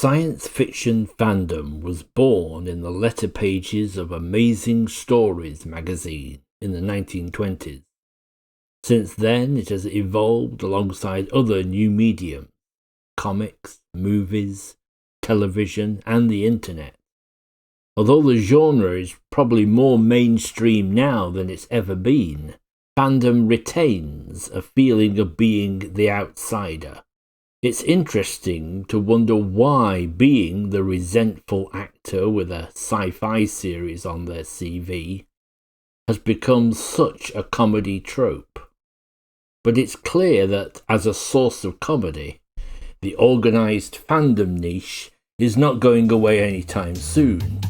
science fiction fandom was born in the letter pages of Amazing Stories magazine in the 1920s. Since then, it has evolved alongside other new mediums, comics, movies, television, and the internet. Although the genre is probably more mainstream now than it's ever been, fandom retains a feeling of being the outsider. It's interesting to wonder why being the resentful actor with a sci-fi series on their CV has become such a comedy trope. But it's clear that as a source of comedy, the organised fandom niche is not going away anytime soon.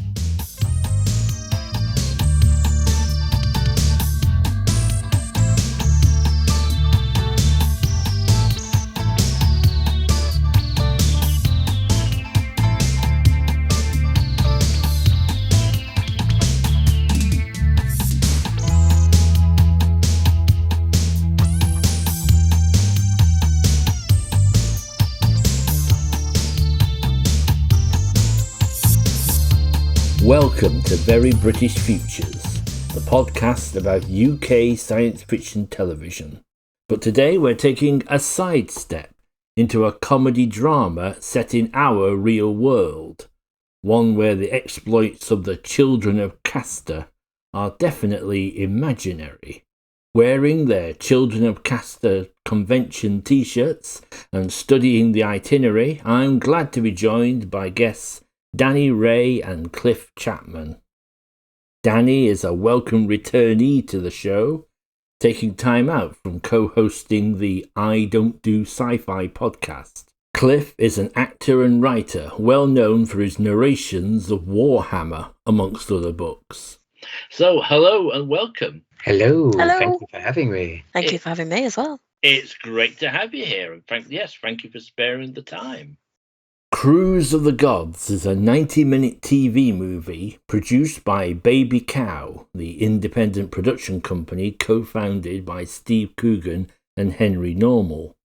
Welcome to Very British Futures, the podcast about UK science fiction television. But today we're taking a sidestep into a comedy drama set in our real world, one where the exploits of the Children of Castor are definitely imaginary. Wearing their Children of Castor convention t-shirts and studying the itinerary, I'm glad to be joined by guests Danny Ray and Cliff Chapman. Danny is a welcome returnee to the show, taking time out from co-hosting the I Don't Do Sci-Fi podcast. Cliff is an actor and writer, well known for his narrations of Warhammer, amongst other books. So, hello and welcome. Hello. Hello. Thank you for having me. Thank you for having me as well. It's great to have you here, and thank you for sparing the time. Cruise of the Gods is a 90-minute TV movie produced by Baby Cow, the independent production company co-founded by Steve Coogan and Henry Normal,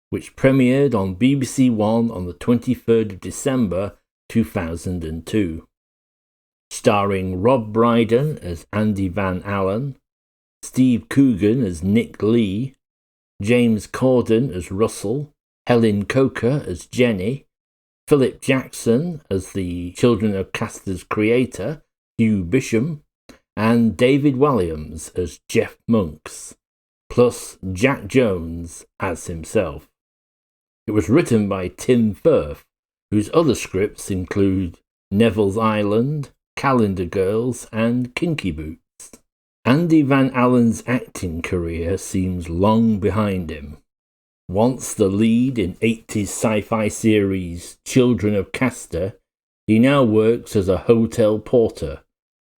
which premiered on BBC One on the 23rd of December 2002. Starring Rob Brydon as Andy Van Allen, Steve Coogan as Nick Lee, James Corden as Russell, Helen Coker as Jenny, Philip Jackson as the Children of Castor's creator, Hugh Bisham, and David Walliams as Jeff Monks, plus Jack Jones as himself. It was written by Tim Firth, whose other scripts include Neville's Island, Calendar Girls, and Kinky Boots. Andy Van Allen's acting career seems long behind him. Once the lead in 80s sci-fi series Children of Castor, he now works as a hotel porter,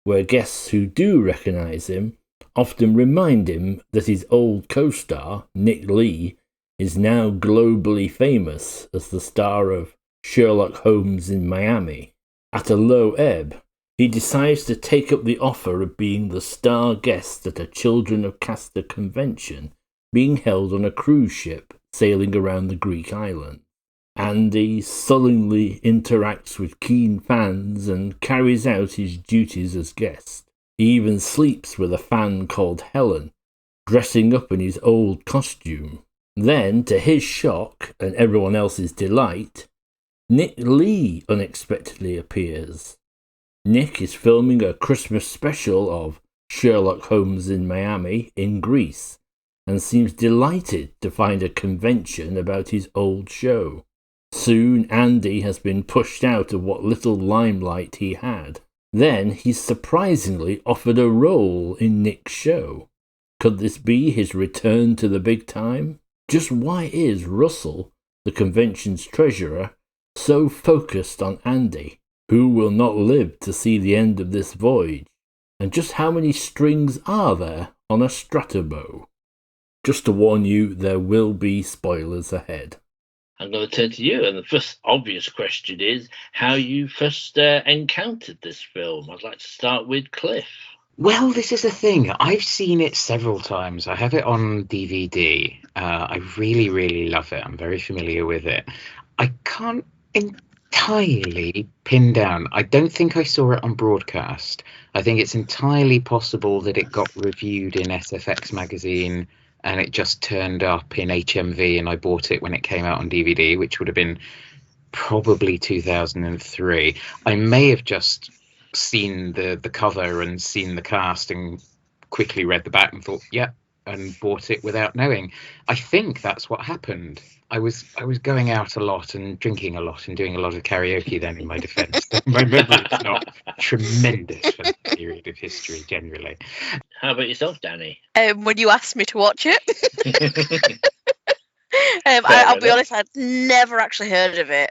where guests who do recognise him often remind him that his old co-star, Nick Lee, is now globally famous as the star of Sherlock Holmes in Miami. At a low ebb, he decides to take up the offer of being the star guest at a Children of Castor convention being held on a cruise ship sailing around the Greek island. Andy sullenly interacts with keen fans and carries out his duties as guest. He even sleeps with a fan called Helen, dressing up in his old costume. Then, to his shock and everyone else's delight, Nick Lee unexpectedly appears. Nick is filming a Christmas special of Sherlock Holmes in Miami in Greece, and seems delighted to find a convention about his old show. Soon Andy has been pushed out of what little limelight he had. Then he's surprisingly offered a role in Nick's show. Could this be his return to the big time? Just why is Russell, the convention's treasurer, so focused on Andy? Who will not live to see the end of this voyage? And just how many strings are there on a stratobow? Just to warn you, there will be spoilers ahead. I'm going to turn to you, and the first obvious question is how you first encountered this film. I'd like to start with Cliff. Well, this is the thing. I've seen it several times. I have it on DVD. I really, really love it. I'm very familiar with it. I can't entirely pinned down. I don't think I saw it on broadcast. I think it's entirely possible that it got reviewed in SFX magazine and it just turned up in HMV and I bought it when it came out on DVD, which would have been probably 2003. I may have just seen the cover and seen the cast and quickly read the back and thought, yeah, and bought it without knowing. I think that's what happened. I was going out a lot and drinking a lot and doing a lot of karaoke then, in my defence. My memory is not tremendous for that period of history generally. How about yourself, Danny? When you asked me to watch it. I'll be honest, I'd never actually heard of it.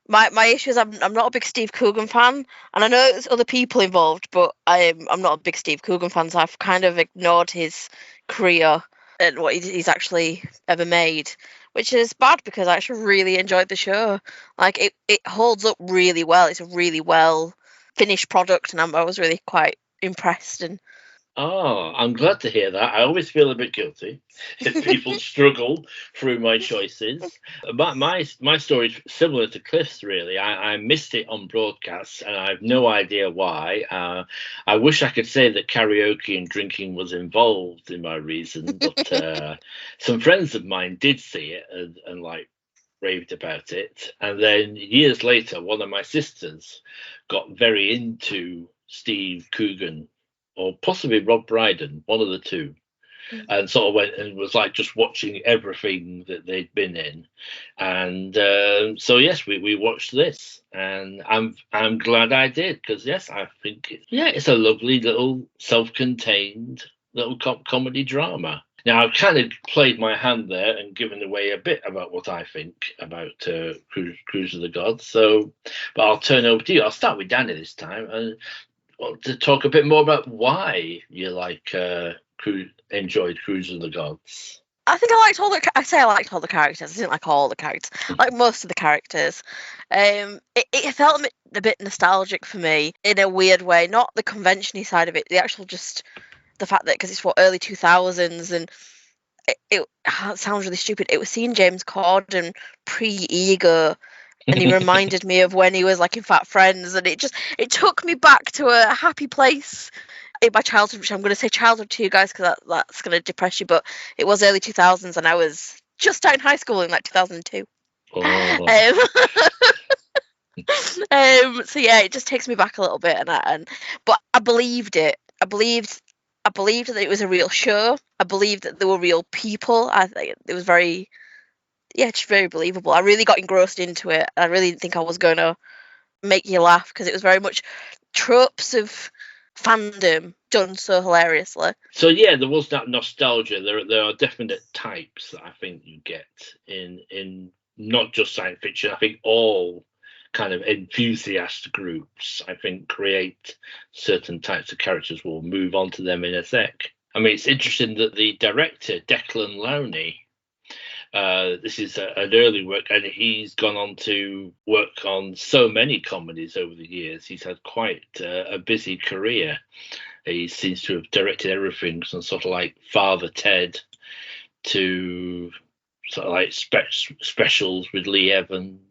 My issue is I'm not a big Steve Coogan fan, and I know there's other people involved, but I'm not a big Steve Coogan fan, so I've kind of ignored his career and what he's actually ever made, which is bad because I actually really enjoyed the show. Like it holds up really well. It's a really well finished product, and I was really quite impressed. And oh, I'm glad to hear that. I always feel a bit guilty if people struggle through my choices. But my story is similar to Cliff's, really. I missed it on broadcast, and I have no idea why. I wish I could say that karaoke and drinking was involved in my reason, but some friends of mine did see it and like raved about it. And then years later, one of my sisters got very into Steve Coogan, or possibly Rob Brydon, one of the two, and sort of went and was like just watching everything that they'd been in. And so yes, we watched this, and I'm glad I did, because yes, I think it's a lovely little self-contained little comedy drama. Now, I've kind of played my hand there and given away a bit about what I think about Cruise of the Gods. So, but I'll turn over to you. I'll start with Danny this time, and to talk a bit more about why you enjoyed Cruise of the Gods. I think I liked all the characters. I didn't like all the characters. I like most of the characters. It felt a bit nostalgic for me in a weird way. Not the convention-y side of it, the actual just the fact that, because it's early 2000s, and it sounds really stupid. It was seeing James Corden pre-Ego, and he reminded me of when he was like in Fat Friends, and it took me back to a happy place in my childhood, which I'm going to say childhood to you guys because that's going to depress you, but it was early 2000s, and I was just out in high school in like 2002. Oh. So yeah, it just takes me back a little bit, but I believed it. I believed that it was a real show. I believed that there were real people. I think it was very believable. I really got engrossed into it. I really didn't think I was going to make you laugh, because it was very much tropes of fandom done so hilariously. So yeah, there was that nostalgia. There are definite types that I think you get in not just science fiction. I think all kind of enthusiast groups, I think, create certain types of characters. We'll move on to them in a sec. I mean, it's interesting that the director, Declan Lowney, this is an early work, and he's gone on to work on so many comedies over the years. He's had quite a busy career. He seems to have directed everything from sort of like Father Ted to sort of like specials with Lee Evans.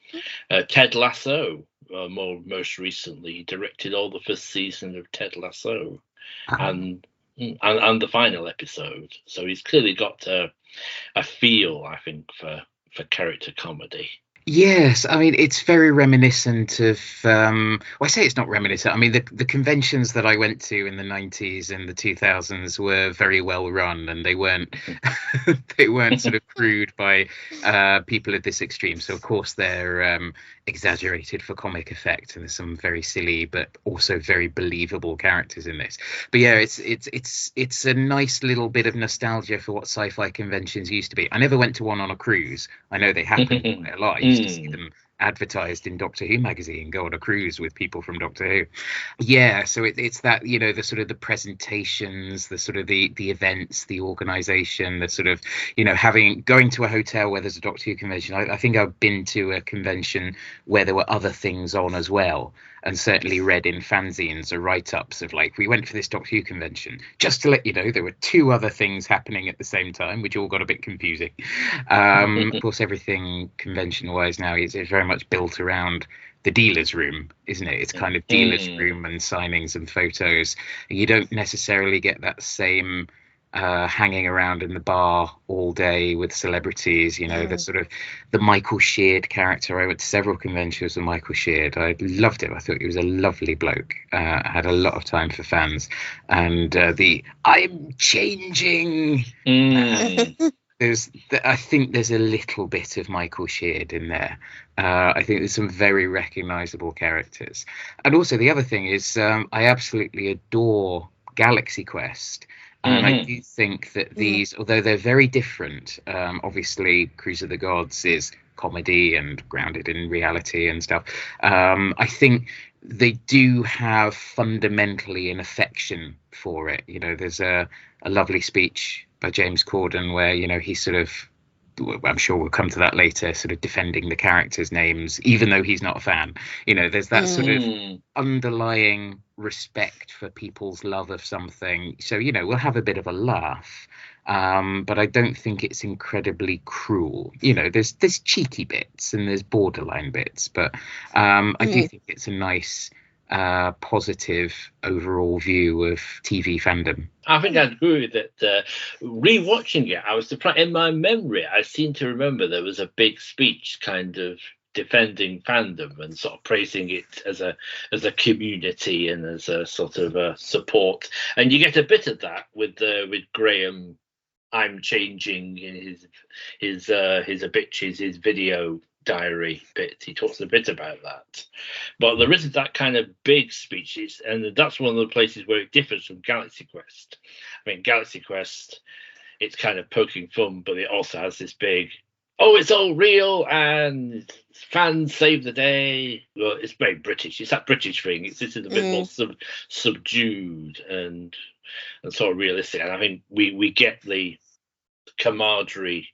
Ted Lasso, most recently, he directed all the first season of Ted Lasso, and the final episode. So he's clearly got a feel, I think, for character comedy. Yes, I mean, it's very reminiscent of, I say it's not reminiscent. I mean, the conventions that I went to in the 90s and the 2000s were very well run, and they weren't sort of crewed by people of this extreme. So, of course, they're exaggerated for comic effect, and there's some very silly but also very believable characters in this. But yeah, it's a nice little bit of nostalgia for what sci-fi conventions used to be. I never went to one on a cruise. I know they happen quite a lot. I used to see them advertised in Doctor Who magazine, go on a cruise with people from Doctor Who. Yeah, so it's that, the sort of the presentations, the sort of the events, the organization, the sort of, going to a hotel where there's a Doctor Who convention. I think I've been to a convention where there were other things on as well, and certainly read in fanzines or write-ups of like, we went for this Doctor Who convention. Just to let you know, there were two other things happening at the same time, which all got a bit confusing. Of course, everything convention-wise now is very much built around the dealer's room, isn't it? It's kind of dealer's room and signings and photos. You don't necessarily get that same hanging around in the bar all day with celebrities, the sort of the Michael Sheard character. I went to several conventions with Michael Sheard. I loved him. I thought he was a lovely bloke. Had a lot of time for fans. And the I'm changing. I think there's a little bit of Michael Sheard in there. I think there's some very recognisable characters. And also the other thing is I absolutely adore Galaxy Quest. And I do think that these, although they're very different, obviously Cruise of the Gods is comedy and grounded in reality and stuff. I think they do have fundamentally an affection for it. There's a lovely speech by James Corden where, he's sort of, I'm sure we'll come to that later, sort of defending the characters' names, even though he's not a fan. There's that sort of underlying respect for people's love of something. So, we'll have a bit of a laugh. But I don't think it's incredibly cruel. There's cheeky bits and there's borderline bits, but I do think it's a nice positive overall view of TV fandom. I think I'd agree with that. Rewatching it, I was surprised. In my memory, I seem to remember there was a big speech kind of defending fandom and sort of praising it as a community and as a sort of a support. And you get a bit of that with Graham. I'm changing in his obituaries, his video diary bit. He talks a bit about that, but there isn't that kind of big speeches, and that's one of the places where it differs from Galaxy Quest. I mean, Galaxy Quest, it's kind of poking fun, but it also has this big, it's all real and fans save the day. Well, it's very British. It's that British thing. This is a bit more subdued and sort of realistic. And I think we get the camaraderie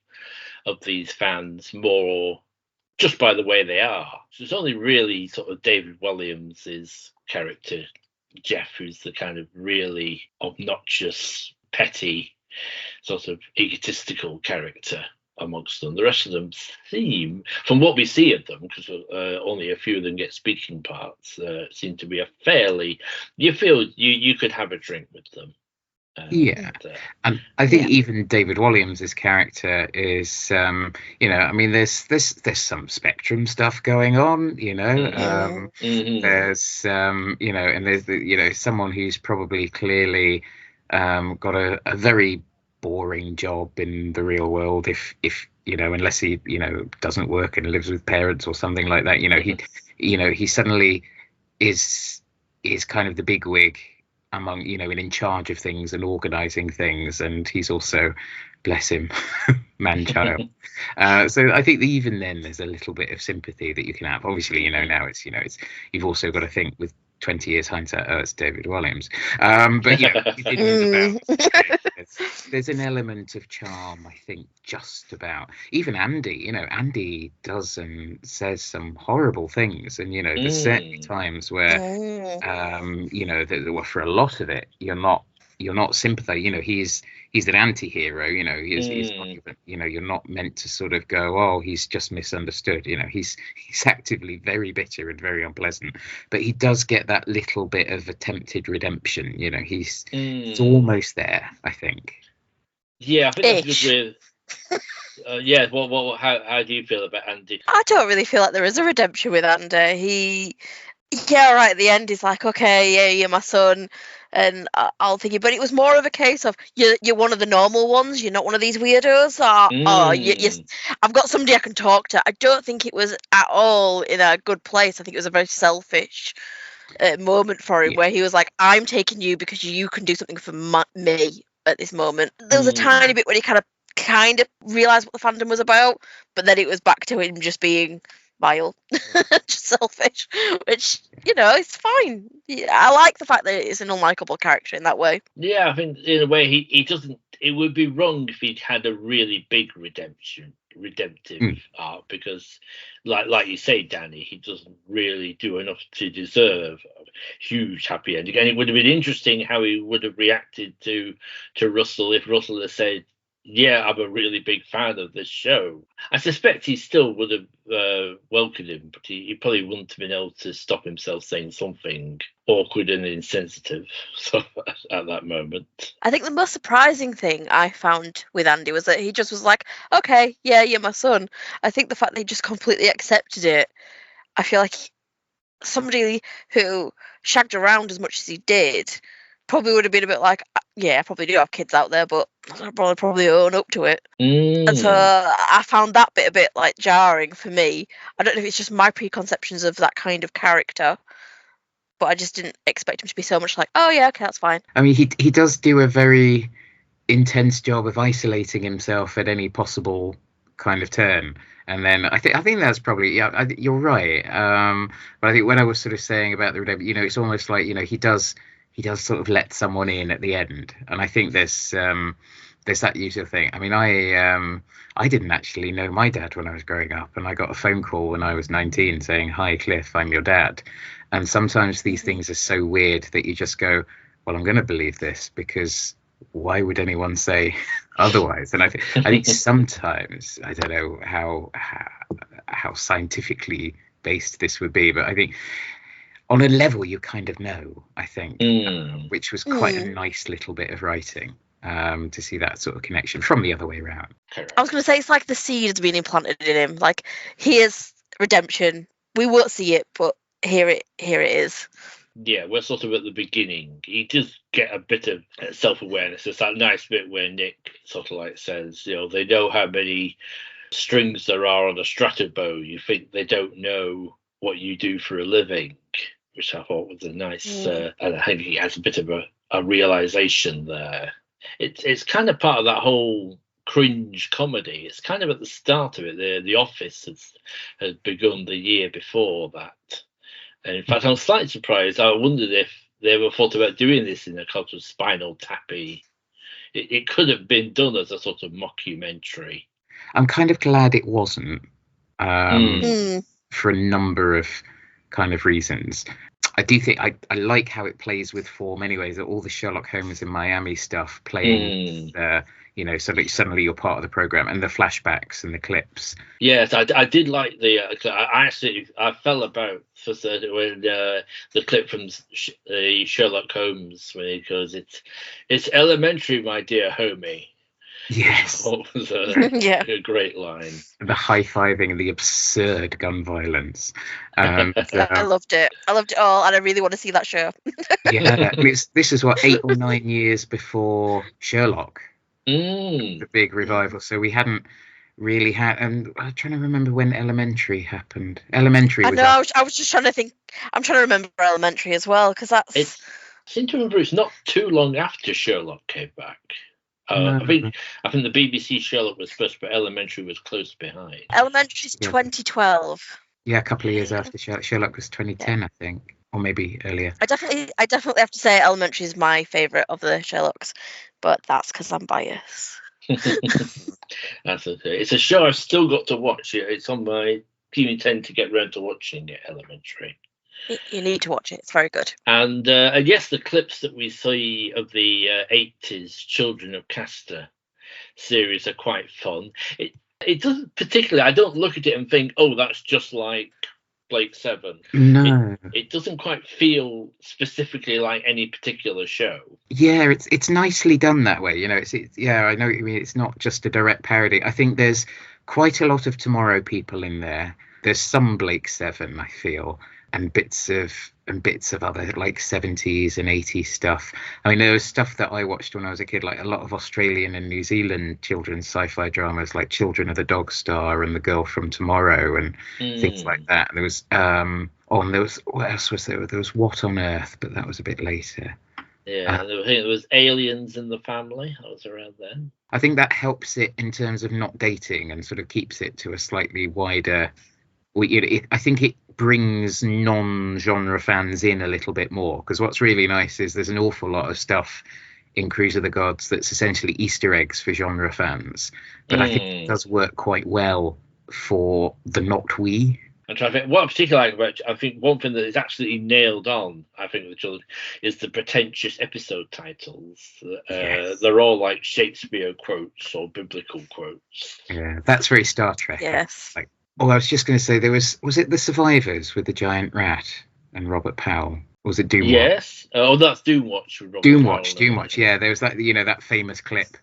of these fans more just by the way they are. So it's only really sort of David Williams' character, Jeff, who's the kind of really obnoxious, petty, sort of egotistical character amongst them. The rest of them seem, from what we see of them, because only a few of them get speaking parts, seem to be a fairly, you feel you could have a drink with them. And I think even David Williams' character is, there's some Spectrum stuff going on, there's, and there's someone who's probably clearly got a very boring job in the real world, if unless he doesn't work and lives with parents or something like that. He suddenly is kind of the bigwig among, and in charge of things and organizing things, and he's also, bless him, man-child. So I think that even then there's a little bit of sympathy that you can have. Obviously, now it's you've also got to think with 20 years hindsight, it's David Williams. But there's an element of charm, I think, just about. Even Andy, Andy does and says some horrible things, and there's certainly times where for a lot of it you're not sympathizing. He's an anti-hero, he's not even, you're not meant to sort of go, oh, he's just misunderstood. He's actively very bitter and very unpleasant, but he does get that little bit of attempted redemption. He's almost there, I think. Yeah, I think that's good with well, how do you feel about Andy? I don't really feel like there is a redemption with Andy. Right at the end he's like, okay, yeah, you're my son, and I'll think you. But it was more of a case of you're one of the normal ones. You're not one of these weirdos. I've got somebody I can talk to. I don't think it was at all in a good place. I think it was a very selfish moment for him, where he was like, I'm taking you because you can do something for me at this moment. There was a tiny bit when he kind of realised what the fandom was about, but then it was back to him just being vile, just selfish, which it's fine. I like the fact that it's an unlikable character in that way. Yeah, I think in a way he doesn't. It would be wrong if he'd had a really big redemptive arc, because like you say, Danny, he doesn't really do enough to deserve a huge happy ending. And it would have been interesting how he would have reacted to Russell if Russell had said, yeah, I'm a really big fan of this show. I suspect he still would have welcomed him, but he probably wouldn't have been able to stop himself saying something awkward and insensitive at that moment. I think the most surprising thing I found with Andy was that he just was like, okay, yeah, you're my son. I think the fact that he just completely accepted it, I feel like somebody who shagged around as much as he did probably would have been a bit like, yeah, I probably do have kids out there, but I'll probably own up to it. And so I found that bit a bit like jarring for me. I don't know if it's just my preconceptions of that kind of character, but I just didn't expect him to be so much like, oh yeah, okay, that's fine. I mean, he does do a very intense job of isolating himself at any possible kind of turn. And then I think that's probably, yeah, you're right. But I think when I was sort of saying about the redemption, it's almost like, he does sort of let someone in at the end. And I think there's that usual thing. I mean, I didn't actually know my dad when I was growing up, and I got a phone call when I was 19 saying, "Hi, Cliff, I'm your dad." And sometimes these things are so weird that you just go, well, I'm going to believe this, because why would anyone say otherwise? And I think sometimes, I don't know how scientifically based this would be, but I think on a level you kind of know, I think, which was quite a nice little bit of writing, to see that sort of connection from the other way around. I was going to say, it's like the seed has been implanted in him. Like, here's redemption. We won't see it, but here it is. Yeah, we're sort of at the beginning. He does get a bit of self-awareness. It's that nice bit where Nick sort of like says, they know how many strings there are on a stratobow. You think they don't know what you do for a living, which I thought was a nice, and I think he has a bit of a realization there. It's kind of part of that whole cringe comedy. It's kind of at the start of it. The Office has begun the year before that. And in fact, I'm slightly surprised. I wondered if they ever thought about doing this in a kind of Spinal Tappy. It could have been done as a sort of mockumentary. I'm kind of glad it wasn't, for a number of kind of reasons. I do think I like how it plays with form anyway, that all the Sherlock Holmes in Miami stuff playing suddenly you're part of the program, and the flashbacks and the clips. Yes, I did like the I fell about for certain when the clip from Sherlock Holmes, when he goes, it's elementary, my dear homie. Yes. What was a great line. The high-fiving, the absurd gun violence. I loved it. I loved it all, and I really want to see that show. Yeah, this is what, 8 or 9 years before Sherlock, the big revival. So we hadn't really had, and I'm trying to remember when Elementary happened. Elementary. I was just trying to think. I'm trying to remember Elementary as well, because that's. I seem to remember it's not too long after Sherlock came back. No. I think the BBC Sherlock was first, but Elementary was close behind. Elementary's 2012. Yeah, a couple of years after Sherlock was 2010, I think, or maybe earlier. I definitely have to say Elementary is my favourite of the Sherlocks, but that's because I'm biased. That's okay. It's a show I've still got to watch. It's on my. You intend to get round to watching it, Elementary. You need to watch it. It's very good. And yes, the clips that we see of the 80s Children of Castor series are quite fun. It doesn't particularly, I don't look at it and think, oh, that's just like Blake Seven. No. It doesn't quite feel specifically like any particular show. Yeah, it's nicely done that way. I know what you mean. It's not just a direct parody. I think there's quite a lot of Tomorrow People in there. There's some Blake Seven, I feel, and bits of other like 70s and 80s stuff. I mean, there was stuff that I watched when I was a kid, like a lot of Australian and New Zealand children's sci-fi dramas, like Children of the Dog Star and The Girl from Tomorrow and things like that. There was and there was, what else was there? There was What on Earth, but that was a bit later. Yeah, I think there was Aliens in the Family. I was around then. I think that helps it in terms of not dating and sort of keeps it to a slightly wider. I think it brings non-genre fans in a little bit more, because what's really nice is there's an awful lot of stuff in Cruise of the Gods that's essentially Easter eggs for genre fans, but I think it does work quite well for the not we I'm trying to think what I particularly like about. I think one thing that is absolutely nailed on. I think with the children is the pretentious episode titles. Yes. They're all like Shakespeare quotes or biblical quotes. Yeah, that's very Star Trek. Yes. Like, I was just going to say was it The Survivors with the giant rat and Robert Powell? Or was it Doomwatch? Yes. That's Doomwatch with Robert Doomwatch. Powell. Doomwatch. Yeah, there was that that famous clip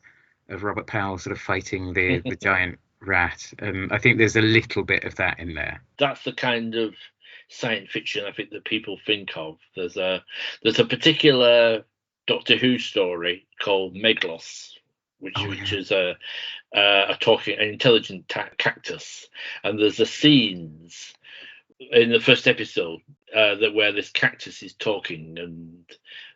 of Robert Powell sort of fighting the giant rat, and I think there's a little bit of that in there. That's the kind of science fiction I think that people think of. There's a particular Doctor Who story called Meglos, which is an intelligent cactus, and there's the scenes in the first episode where this cactus is talking and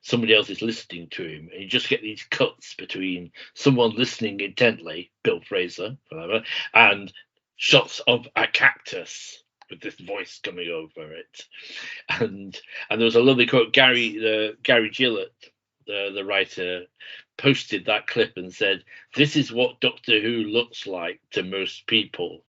somebody else is listening to him, and you just get these cuts between someone listening intently, Bill Fraser, whatever, and shots of a cactus with this voice coming over it. And there was a lovely quote. Gary Gillett, the writer, posted that clip and said, "This is what Doctor Who looks like to most people."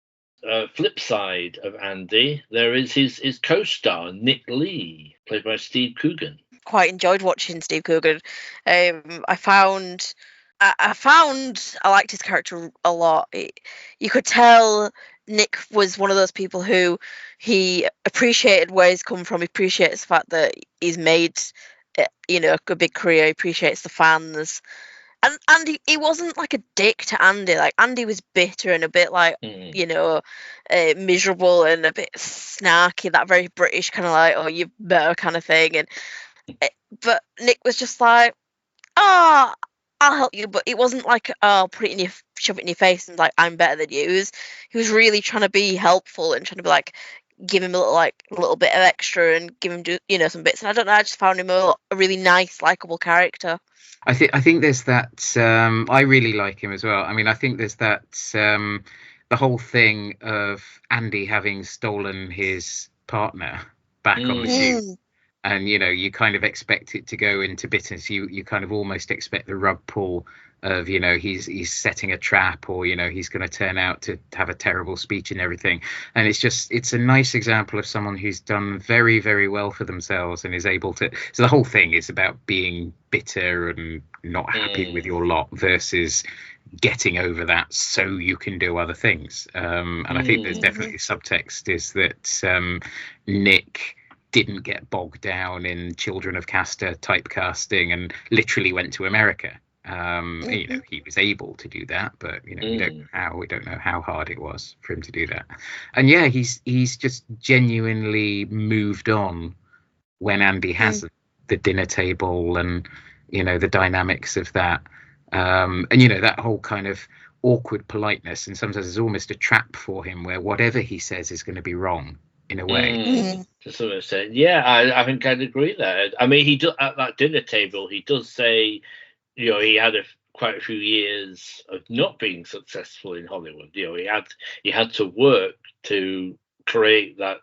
Flip side of Andy, there is his co-star Nick Lee, played by Steve Coogan. Quite enjoyed watching Steve Coogan. I found I liked his character a lot. You could tell Nick was one of those people who he appreciated where he's come from. He appreciates the fact that he's made a big career. He appreciates the fans. And he wasn't like a dick to Andy. Like, Andy was bitter and a bit like, miserable and a bit snarky, that very British kind of like, oh, you better kind of thing. But Nick was just like, oh, I'll help you. But it wasn't like, oh, shove it in your face and like, I'm better than you. He was really trying to be helpful and trying to be like, give him a little bit of extra and give him some bits. And I don't know, I just found him a really nice, likable character. I think there's that. I really like him as well. I mean, I think there's that. The whole thing of Andy having stolen his partner back on the shoot, and you kind of expect it to go into bitterness. You kind of almost expect the rug pull of he's setting a trap, or he's going to turn out to have a terrible speech and everything. And it's a nice example of someone who's done very, very well for themselves and is able to. So the whole thing is about being bitter and not happy with your lot versus getting over that so you can do other things. And I think there's definitely subtext is that Nick didn't get bogged down in Children of Castor typecasting and literally went to America. He was able to do that, but we don't know how hard it was for him to do that. And he's just genuinely moved on when Andy has the dinner table and the dynamics of that, and that whole kind of awkward politeness, and sometimes it's almost a trap for him where whatever he says is going to be wrong in a way. To some extent, I think I'd agree there. I mean, he does at that dinner table. He does say, he had quite a few years of not being successful in Hollywood. He had to work to create that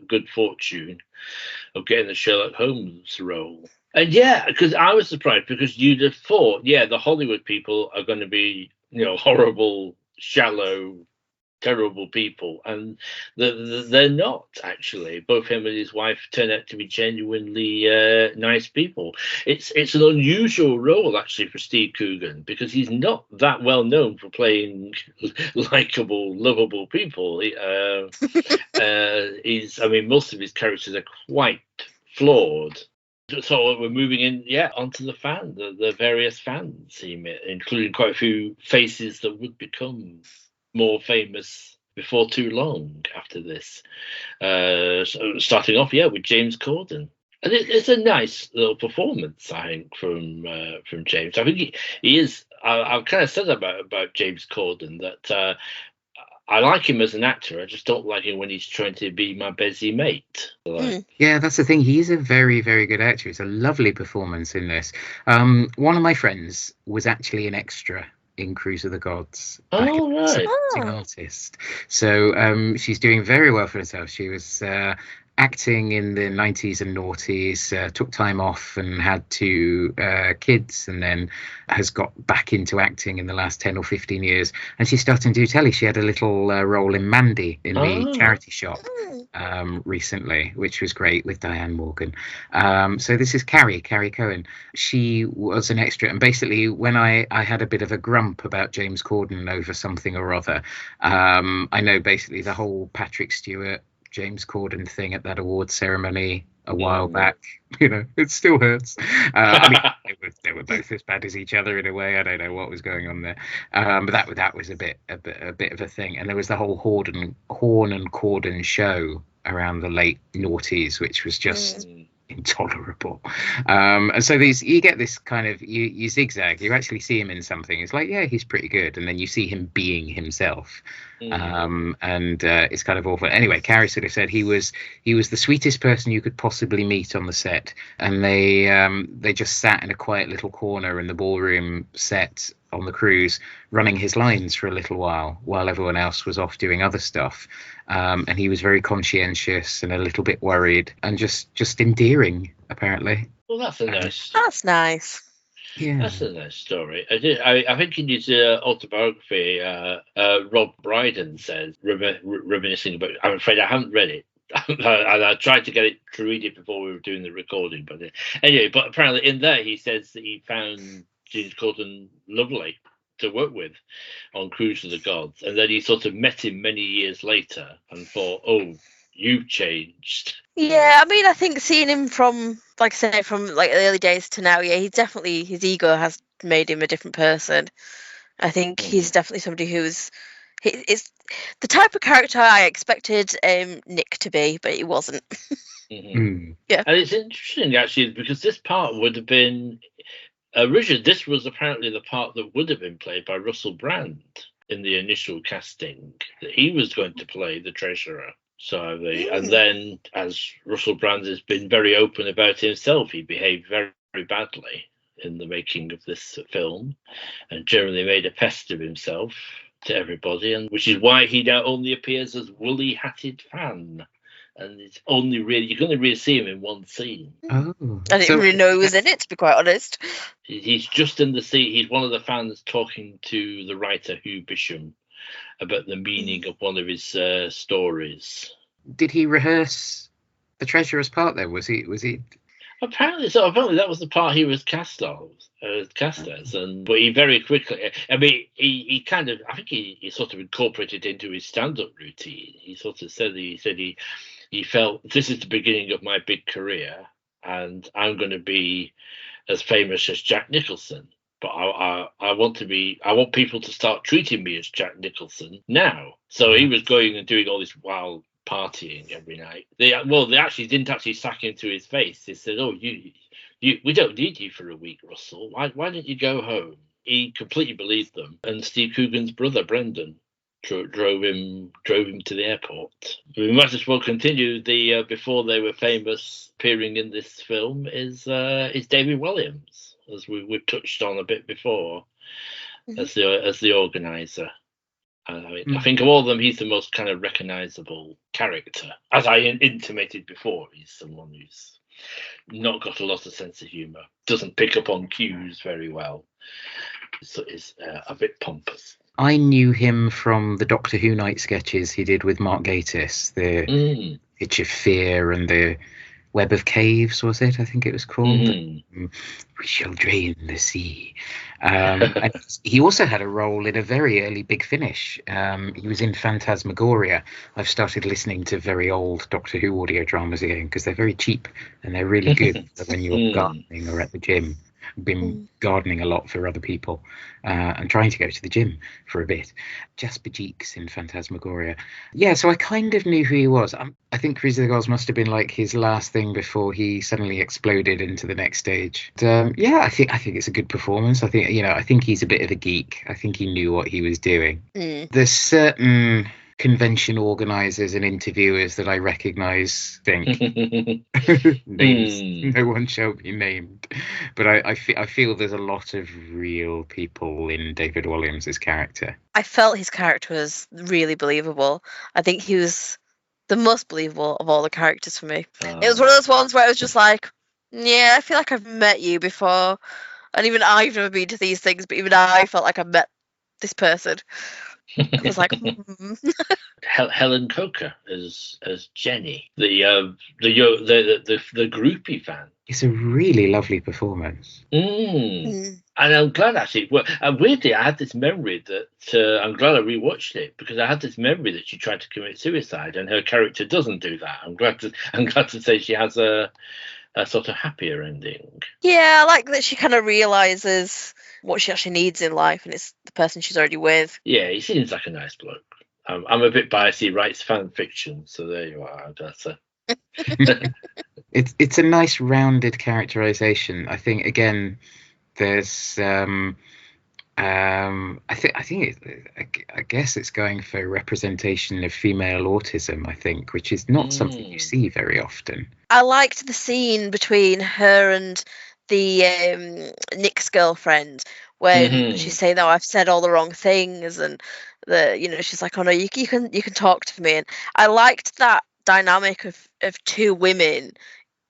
good fortune of getting the Sherlock Holmes role. And because I was surprised, because you'd have thought, the Hollywood people are going to be, horrible, shallow, terrible people, and they're not actually. Both him and his wife turn out to be genuinely nice people. It's an unusual role actually for Steve Coogan, because he's not that well known for playing likable, lovable people. Most of his characters are quite flawed. So we're moving in, onto the fan, the various fans he met, including quite a few faces that would become more famous before too long after this. So starting off, with James Corden. And it's a nice little performance, I think, from James. I think he is. I've kind of said about James Corden that I like him as an actor. I just don't like him when he's trying to be my busy mate. Yeah, that's the thing. He's a very, very good actor. It's a lovely performance in this. One of my friends was actually an extra in Cruise of the Gods. Right. Artist. So she's doing very well for herself. She was acting in the 90s and noughties, took time off and had 2 kids, and then has got back into acting in the last 10 or 15 years. And she's starting to do telly. She had a little role in Mandy in the charity shop recently, which was great, with Diane Morgan. So this is Carrie Cohen. She was an extra, and basically when I had a bit of a grump about James Corden over something or other, I know basically the whole Patrick Stewart, James Corden thing at that awards ceremony a while back, it still hurts. I mean, they were both as bad as each other in a way. I don't know what was going on there, but that was a bit of a thing. And there was the whole Horn and Corden show around the late noughties, which was just intolerable. And so you get this kind of, you zigzag. You actually see him in something, it's like, yeah, he's pretty good, and then you see him being himself. And it's kind of awful. Anyway, Carrie sort of said he was the sweetest person you could possibly meet on the set, and they just sat in a quiet little corner in the ballroom set on the cruise, running his lines for a little while everyone else was off doing other stuff. And he was very conscientious and a little bit worried, and just endearing, apparently. Well, that's nice. That's nice. Yeah, that's a nice story. I think in his autobiography, Rob Brydon says, reminiscing about. I'm afraid I haven't read it. And I tried to read it before we were doing the recording, but anyway. But apparently, in there, he says that he found James Corden lovely to work with on Cruise of the Gods, and then he sort of met him many years later and thought, "Oh, you've changed." Yeah, I mean, I think seeing him from the early days to now, yeah, his ego has made him a different person. I think he's definitely somebody is the type of character I expected Nick to be, but he wasn't. Yeah, and it's interesting actually, because this part would have been originally. This was apparently the part that would have been played by Russell Brand in the initial casting. That he was going to play the treasurer. So and then, as Russell Brand has been very open about himself, he behaved very, very badly in the making of this film, and generally made a pest of himself to everybody, and which is why he now only appears as woolly-hatted Fan, and it's only really you can only really see him in one scene. Oh, I didn't really know he was in it, to be quite honest. He's just in the scene. He's one of the fans talking to the writer Hugh Bisham about the meaning of one of his stories. Did he rehearse the treasurer's part then? Was he? Apparently that was the part he was cast as, but he very quickly. I mean, he kind of. I think he sort of incorporated into his stand-up routine. He sort of said he felt this is the beginning of my big career, and I'm going to be as famous as Jack Nicholson. But I want people to start treating me as Jack Nicholson now. So he was going and doing all this wild partying every night. They actually didn't actually sack him to his face. They said, "Oh, we don't need you for a week, Russell. Why don't you go home?" He completely believed them. And Steve Coogan's brother, Brendan, drove him to the airport. We might as well continue the before they were famous appearing in this film is David Williams, as we've touched on a bit before, as the organizer. I think of all of them, he's the most kind of recognizable character. As I intimated before, he's someone who's not got a lot of sense of humor, doesn't pick up on cues very well, so is a bit pompous. I knew him from the Doctor Who night sketches he did with Mark Gatiss, the Itch of Fear and the Web of Caves, was it? I think it was called. We shall drain the sea. And he also had a role in a very early Big Finish. He was in Phantasmagoria. I've started listening to very old Doctor Who audio dramas again because they're very cheap and they're really good when you're gardening or at the gym. Been gardening a lot for other people and trying to go to the gym for a bit. Jasper Jeeks in Phantasmagoria. Yeah, so I kind of knew who he was. I think Cruise of the Gods must have been like his last thing before he suddenly exploded into the next stage. But, I think it's a good performance. I think he's a bit of a geek. I think he knew what he was doing. There's certain convention organizers and interviewers that I recognize think names, no one shall be named, but I feel there's a lot of real people in David Williams's character. I felt his character was really believable. I think he was the most believable of all the characters for me. It was one of those ones where it was just like, yeah, I feel like I've met you before. And even I've never been to these things, but even I felt like I met this person. I was like, Helen Coker as Jenny, the groupie fan. It's a really lovely performance. And I'm glad actually. Well, and weirdly, I had this memory that I'm glad I rewatched it, because I had this memory that she tried to commit suicide, and her character doesn't do that. I'm glad to say she has a sort of happier ending. Yeah, I like that she kind of realizes what she actually needs in life, and it's the person she's already with. Yeah, he seems like a nice bloke. I'm a bit biased. He writes fan fiction, so there you are. That's It's a nice rounded characterization. I think again, there's I guess it's going for representation of female autism, I think, which is not something you see very often. I liked the scene between her and the Nick's girlfriend when she's saying, "Oh, I've said all the wrong things," and she's like, "Oh no, you can talk to me." And I liked that dynamic of two women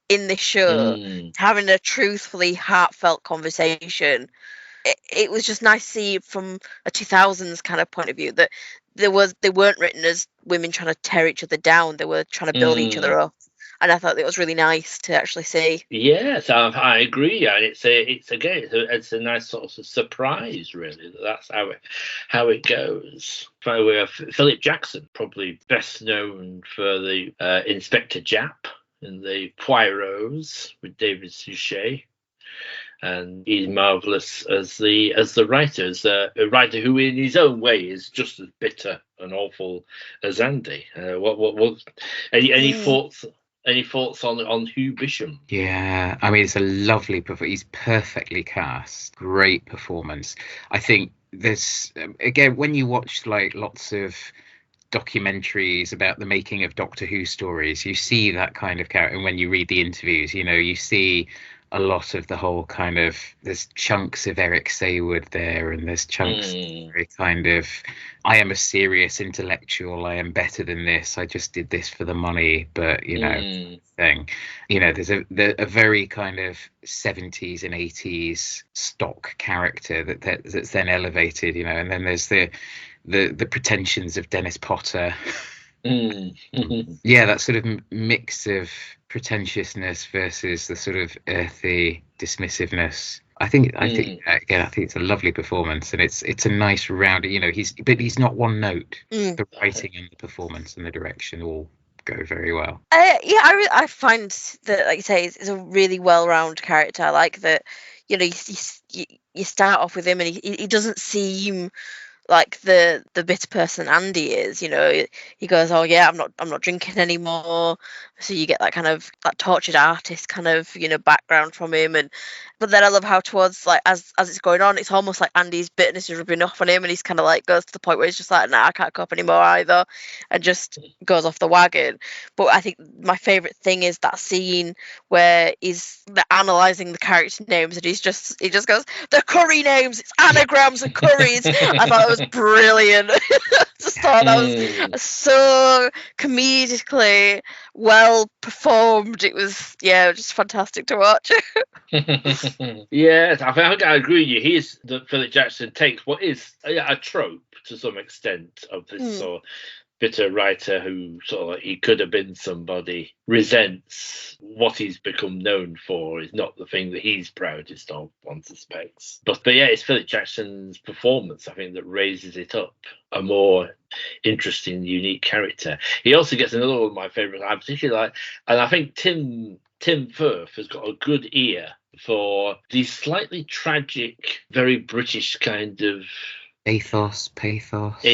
in this show having a truthfully heartfelt conversation. It was just nice to see from a 2000s kind of point of view that they weren't written as women trying to tear each other down. They were trying to build each other up. And I thought it was really nice to actually see. Yes, I agree, and it's a nice sort of surprise, really. That's how it goes. Philip Jackson, probably best known for the Inspector Japp in the Poirots with David Suchet. And he's marvelous as the writer, a writer who, in his own way, is just as bitter and awful as Andy. Any thoughts? Any thoughts on Hugh Bisham? Yeah, I mean, it's a lovely performance. He's perfectly cast. Great performance. I think there's again, when you watch like lots of documentaries about the making of Doctor Who stories, you see that kind of character. And when you read the interviews, you see a lot of the whole kind of, there's chunks of Eric Saywood there, and there's chunks of very kind of, I am a serious intellectual, I am better than this, I just did this for the money, but thing. There's a very kind of 70s and 80s stock character that's then elevated, and then there's the pretensions of Dennis Potter. Yeah, that sort of mix of pretentiousness versus the sort of earthy dismissiveness. I think it's a lovely performance, and it's a nice round. He's not one note. The writing and the performance and the direction all go very well. I find that, like you say, it's a really well-rounded character. I like that. You start off with him, and he doesn't seem like the bitter person Andy is. He goes, "Oh yeah, I'm not drinking anymore." So you get that kind of that tortured artist kind of background from him, but then I love how towards like as it's going on, it's almost like Andy's bitterness is rubbing off on him, and he's kind of like goes to the point where he's just like, "Nah, I can't cope anymore either," and just goes off the wagon. But I think my favourite thing is that scene where he's analysing the character names, and he just goes, "The curry names, it's anagrams and curries." I thought it was brilliant. Just thought that was so comedically well performed. It was just fantastic to watch. Yes, I think I agree with you. He's that Philip Jackson takes what is a trope to some extent of this sort of bitter writer who sort of like, he could have been somebody, resents what he's become known for is not the thing that he's proudest of, one suspects. But yeah, it's Philip Jackson's performance, I think, that raises it up a more interesting, unique character. He also gets another one of my favourites I particularly like, and I think Tim Firth has got a good ear for these slightly tragic, very British kind of pathos. Pathos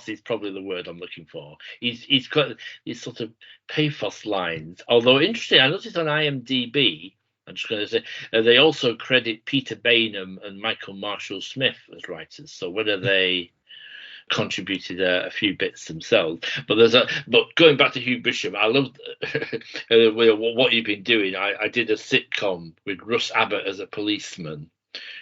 is probably the word I'm looking for. He's got these sort of pathos lines. Although interesting, I noticed on IMDb, I'm just going to say, they also credit Peter Baynan and Michael Marshall Smith as writers. So whether they contributed a few bits themselves, but going back to Hugh Bisham, I loved what you've been doing. I did a sitcom with Russ Abbott as a policeman,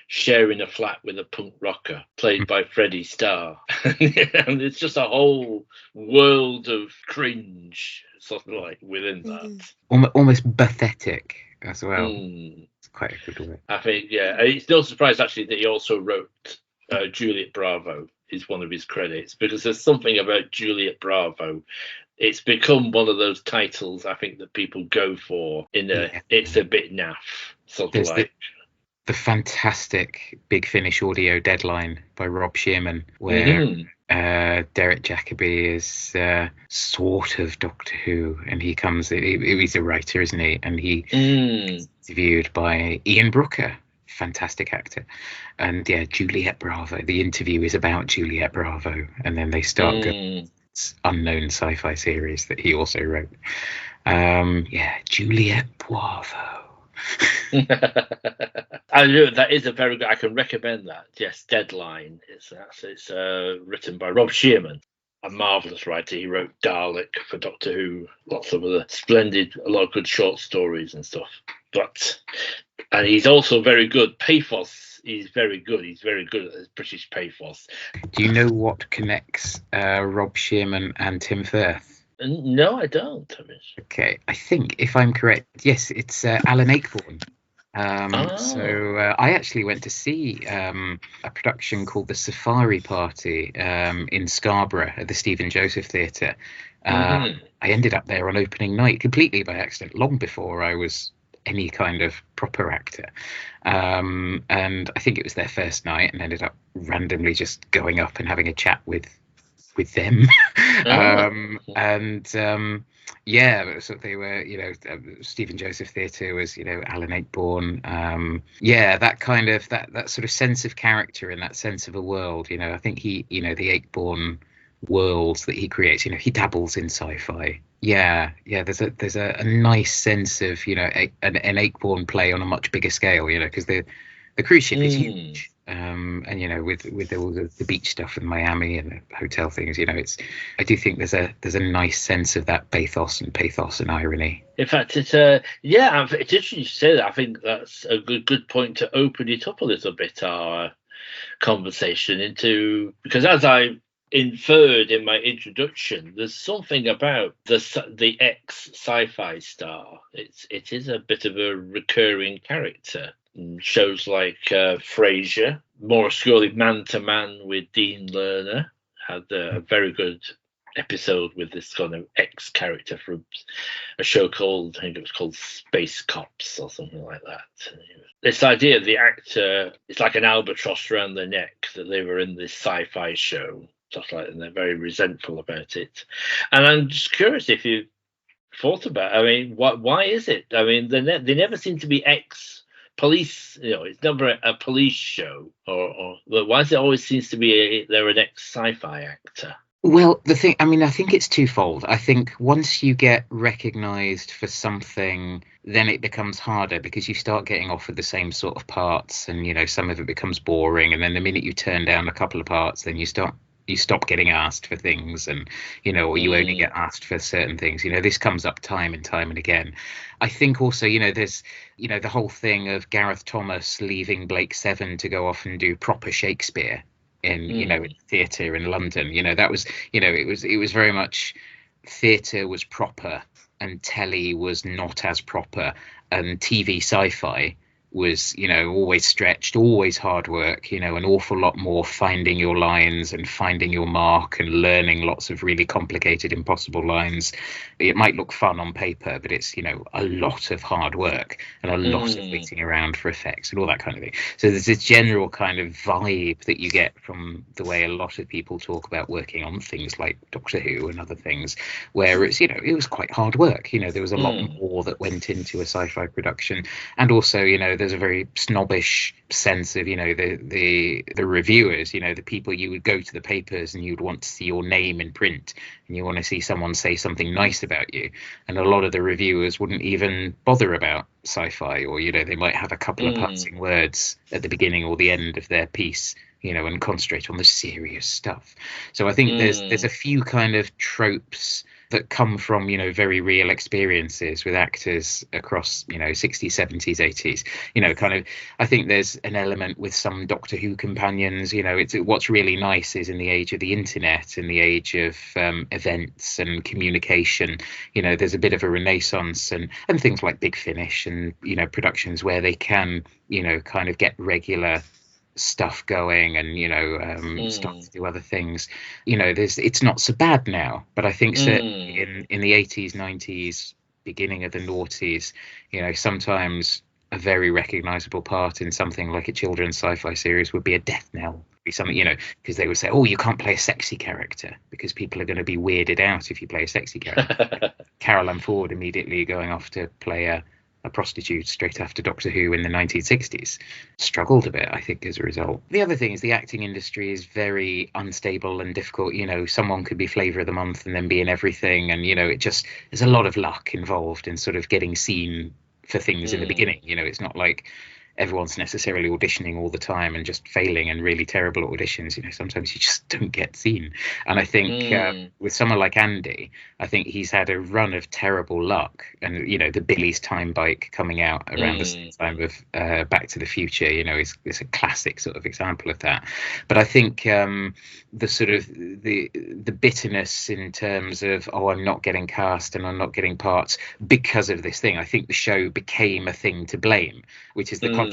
sharing a flat with a punk rocker played by Freddie Starr. And it's just a whole world of cringe sort of like within that. Almost pathetic as well. It's quite a good word. I think, yeah. It's no surprise actually that he also wrote Juliet Bravo is one of his credits, because there's something about Juliet Bravo. It's become one of those titles I think that people go for it's a bit naff, sort of like. The fantastic Big Finish audio Deadline by Rob Shearman, where Derek Jacobi is sort of Doctor Who, and he comes. He's a writer, isn't he? And he is interviewed by Ian Brooker, fantastic actor, and Juliet Bravo. The interview is about Juliet Bravo, and then they start going this unknown sci-fi series that he also wrote. Juliet Bravo. I know that is a very good. I can recommend that. Yes, Deadline. It's written by Rob Shearman, a marvelous writer. He wrote Dalek for Doctor Who, lots of other a lot of good short stories and stuff. And he's also very good. Pathos. He's very good. He's very good at his British pathos. Do you know what connects Rob Shearman and Tim Firth? No, I don't. Okay, I think if I'm correct, yes, it's Alan Ayckbourn. So I actually went to see a production called The Safari Party in Scarborough at the Stephen Joseph Theatre. I ended up there on opening night completely by accident, long before I was any kind of proper actor. And I think it was their first night, and ended up randomly just going up and having a chat with them. So they were, Stephen Joseph Theatre was, Alan Ayckbourn. That kind of that sort of sense of character and that sense of a world. I think he, the Ayckbourn worlds that he creates. He dabbles in sci-fi. There's a nice sense of an Ayckbourn play on a much bigger scale. Because the cruise ship is huge. And with all the beach stuff in Miami and the hotel things, I do think there's a nice sense of that pathos and irony. In fact, it's interesting you say that. I think that's a good point to open it up a little bit, our conversation into, because as I inferred in my introduction, there's something about the ex sci-fi star. It is a bit of a recurring character. Shows like Frasier, more obscurely Man to Man with Dean Lerner, had a very good episode with this kind of ex-character from a show called, I think it was called Space Cops or something like that. This idea of the actor, it's like an albatross around their neck, that they were in this sci-fi show, stuff like that, and they're very resentful about it. And I'm just curious if you thought about it. Why is it? They never seem to be police, it's never a police show, or why does it always seems to be they're an ex-sci-fi actor? Well, I think it's twofold. I think once you get recognised for something, then it becomes harder, because you start getting offered the same sort of parts, and some of it becomes boring, and then the minute you turn down a couple of parts, then you stop getting asked for things, and or you only get asked for certain things. This comes up time and time and again. I think also there's the whole thing of Gareth Thomas leaving Blake Seven to go off and do proper Shakespeare in theatre in London. That was it was very much theatre was proper and telly was not as proper, and TV sci-fi was always stretched, always hard work, an awful lot more finding your lines and finding your mark and learning lots of really complicated, impossible lines. It might look fun on paper, but it's a lot of hard work and a lot of waiting around for effects and all that kind of thing. So there's this general kind of vibe that you get from the way a lot of people talk about working on things like Doctor Who and other things, where it's it was quite hard work. There was a lot more that went into a sci-fi production, and also there's a very snobbish sense of the reviewers, the people you would go to the papers and you'd want to see your name in print, and you want to see someone say something nice about you, and a lot of the reviewers wouldn't even bother about sci-fi, or they might have a couple of passing words at the beginning or the end of their piece, and concentrate on the serious stuff. So I think there's a few kind of tropes that come from, very real experiences with actors across, 60s, 70s, 80s. Kind of, I think there's an element with some Doctor Who companions, it's what's really nice is in the age of the internet and the age of events and communication, there's a bit of a renaissance and things like Big Finish and, productions where they can, kind of get regular stuff going and start to do other things. It's not so bad now, but I think certainly in the 80s, 90s, beginning of the noughties, sometimes a very recognizable part in something like a children's sci-fi series would be a death knell, be something, because they would say, oh, you can't play a sexy character because people are going to be weirded out if you play a sexy character. Carol Ann Ford immediately going off to play a prostitute straight after Doctor Who in the 1960s struggled a bit, I think, as a result. The other thing is the acting industry is very unstable and difficult. Someone could be flavour of the month and then be in everything, and there's a lot of luck involved in sort of getting seen for things in the beginning. It's not like everyone's necessarily auditioning all the time and just failing and really terrible auditions. Sometimes you just don't get seen. And I think with someone like Andy, I think he's had a run of terrible luck. And, the Billy's Time Bike coming out around the same time of Back to the Future, is a classic sort of example of that. But I think the sort of the bitterness in terms of, oh, I'm not getting cast and I'm not getting parts because of this thing. I think the show became a thing to blame, which is the contrast.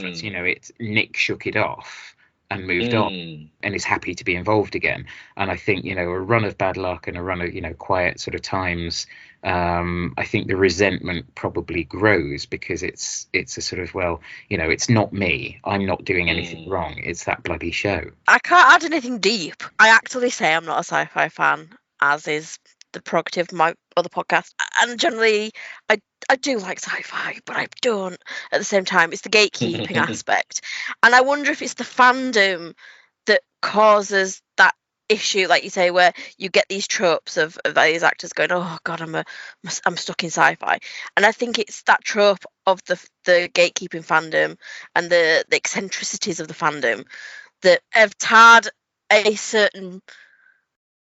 Nick shook it off and moved on and is happy to be involved again. And I think, a run of bad luck and a run of, quiet sort of times, I think the resentment probably grows because it's a sort of, well, it's not me. I'm not doing anything wrong. It's that bloody show. I can't add anything deep. I actually say I'm not a sci-fi fan, as is the prerogative of my other podcast. And generally, I do like sci-fi, but I don't at the same time. It's the gatekeeping aspect. And I wonder if it's the fandom that causes that issue, like you say, where you get these tropes of these actors going, oh God, I'm stuck in sci-fi. And I think it's that trope of the gatekeeping fandom and the eccentricities of the fandom that have tarred a certain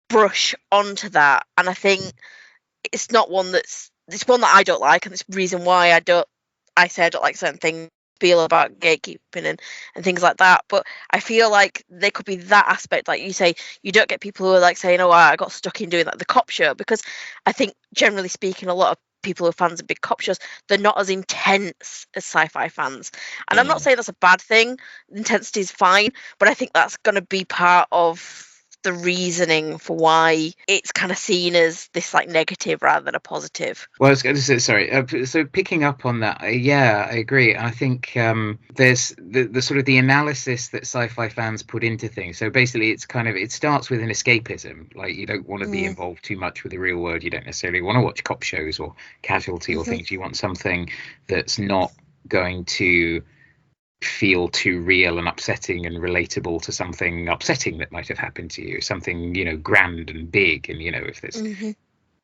brush onto that. And I think it's not one it's one that I don't like, and it's the reason why I say I don't like certain things, feel about gatekeeping and things like that. But I feel like there could be that aspect, like you say, you don't get people who are like saying, oh, I got stuck in doing like the cop show, because I think generally speaking, a lot of people who are fans of big cop shows, they're not as intense as sci-fi fans. And I'm not saying that's a bad thing. Intensity is fine, but I think that's going to be part of the reasoning for why it's kind of seen as this like negative rather than a positive. Well, I was going to say, sorry. So picking up on that, yeah, I agree. I think there's the sort of the analysis that sci-fi fans put into things. So basically, it starts with an escapism. Like, you don't want to be involved too much with the real world. You don't necessarily want to watch cop shows or Casualty or things. You want something that's not going to feel too real and upsetting and relatable to something upsetting that might have happened to you, something grand and big, and if there's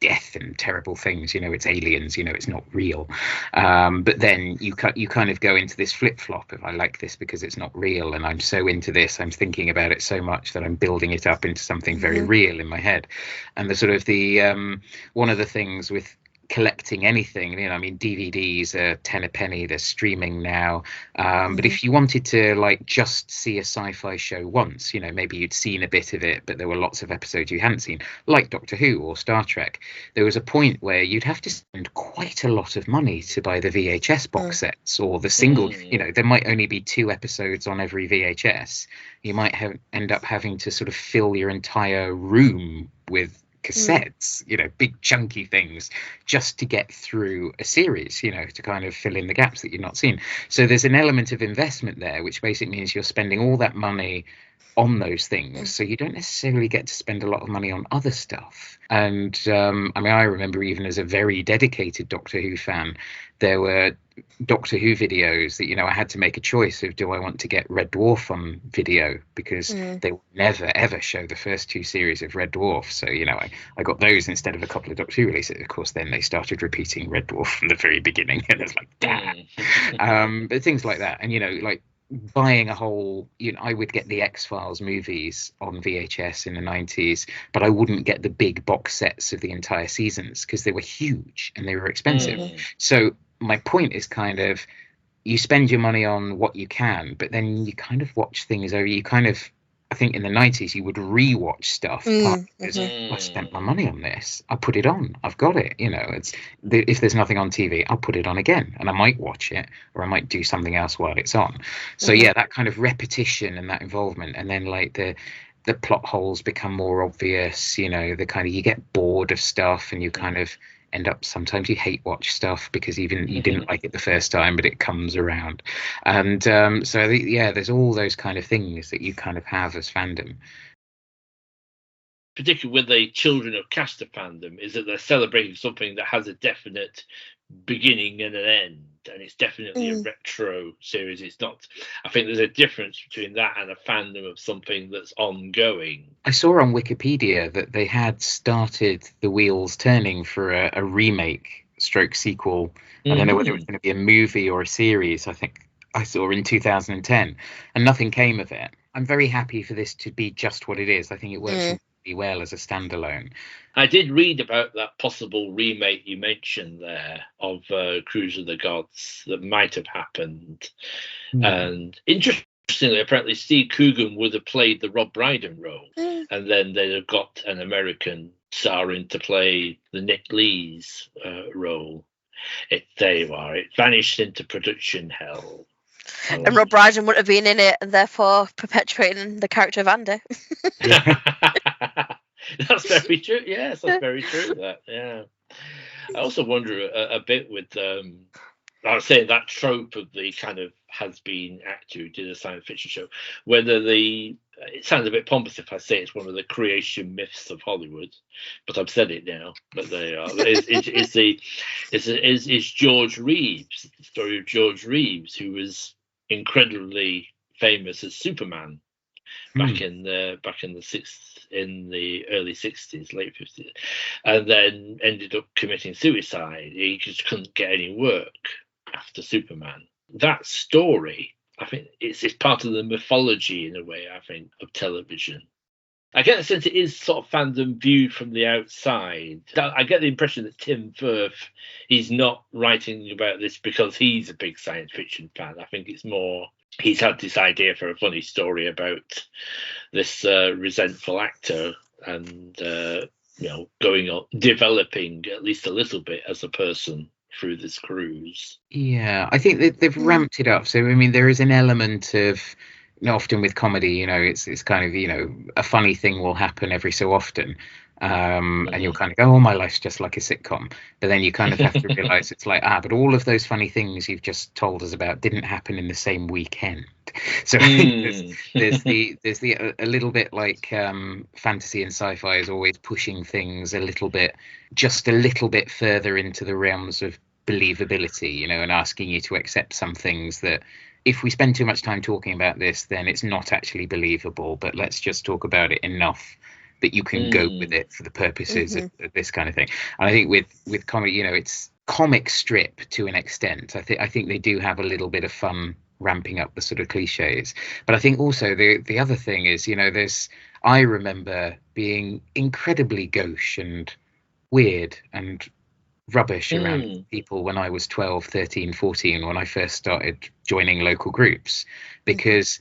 death and terrible things, it's aliens, it's not real, but then you kind of go into this flip-flop of, I like this because it's not real, and I'm so into this, I'm thinking about it so much that I'm building it up into something very real in my head. And the sort of the one of the things with collecting anything, DVDs are 10 a penny, they're streaming now, but if you wanted to like just see a sci-fi show once, maybe you'd seen a bit of it but there were lots of episodes you hadn't seen, like Doctor Who or Star Trek, there was a point where you'd have to spend quite a lot of money to buy the VHS box sets or the single, there might only be 2 episodes on every VHS. You might end up having to sort of fill your entire room with cassettes, big chunky things, just to get through a series, to kind of fill in the gaps that you've not seen. So there's an element of investment there, which basically means you're spending all that money on those things, so you don't necessarily get to spend a lot of money on other stuff. And I remember, even as a very dedicated Doctor Who fan, there were Doctor Who videos that I had to make a choice of, do I want to get Red Dwarf on video, because they will never ever show the first 2 series of Red Dwarf, so I got those instead of a couple of Doctor Who releases. Of course, then they started repeating Red Dwarf from the very beginning, and it's like, damn. But things like that, and like buying a whole, I would get the X-Files movies on VHS in the 90s, but I wouldn't get the big box sets of the entire seasons because they were huge and they were expensive. So my point is kind of, you spend your money on what you can, but then you kind of watch things over. I think in the 90s you would rewatch stuff. I spent my money on this. I put it on. I've got it. If there's nothing on TV, I'll put it on again, and I might watch it, or I might do something else while it's on. So yeah, that kind of repetition and that involvement, and then like the plot holes become more obvious. The kind of, you get bored of stuff, and you kind of end up, sometimes you hate watch stuff because even you didn't like it the first time, but it comes around. And so there's all those kind of things that you kind of have as fandom. Particularly with the Children of Castor fandom, is that they're celebrating something that has a definite beginning and an end, and it's definitely a retro series. It's not. I think there's a difference between that and a fandom of something that's ongoing. I saw on Wikipedia that they had started the wheels turning for a remake stroke sequel. I don't know whether it was going to be a movie or a series. I think I saw in 2010, and nothing came of it. I'm very happy for this to be just what it is. I think it works really well as a standalone. I did read about that possible remake you mentioned there of Cruise of the Gods that might have happened. And interestingly, apparently Steve Coogan would have played the Rob Brydon role, and then they'd have got an American star in to play the Nick Lee's role. There you are. It vanished into production hell. And Rob Brydon wouldn't have been in it, and therefore perpetuating the character of Andy. That's very true. Yes, that's very true. I also wonder a bit with I was saying that trope of the kind of has-been actor who did a science fiction show, whether it sounds a bit pompous if I say it's one of the creation myths of Hollywood, but I've said it now. But they are. It's George Reeves, the story of George Reeves, who was incredibly famous as Superman back in the early 60s, late 50s, and then ended up committing suicide. He just couldn't get any work after Superman. That story, I think, it's part of the mythology in a way, I think, of television. I get the sense it is sort of fandom viewed from the outside. I get the impression that Tim Firth, he's not writing about this because he's a big science fiction fan. I think it's more he's had this idea for a funny story about this resentful actor and, going on, developing at least a little bit as a person through this cruise. Yeah, I think they've ramped it up. So, I mean, there is an element of, often with comedy, it's kind of, a funny thing will happen every so often. And you'll kind of go, oh, my life's just like a sitcom. But then you kind of have to realize it's like, but all of those funny things you've just told us about didn't happen in the same weekend. So there's a little bit like fantasy and sci-fi is always pushing things just a little bit further into the realms of believability, and asking you to accept some things that, if we spend too much time talking about this, then it's not actually believable. But let's just talk about it enough that you can go with it for the purposes of this kind of thing. And I think with comedy, it's comic strip to an extent. I think they do have a little bit of fun ramping up the sort of cliches. But I think also the other thing is, I remember being incredibly gauche and weird and rubbish around people when I was 12, 13, 14, when I first started joining local groups, because,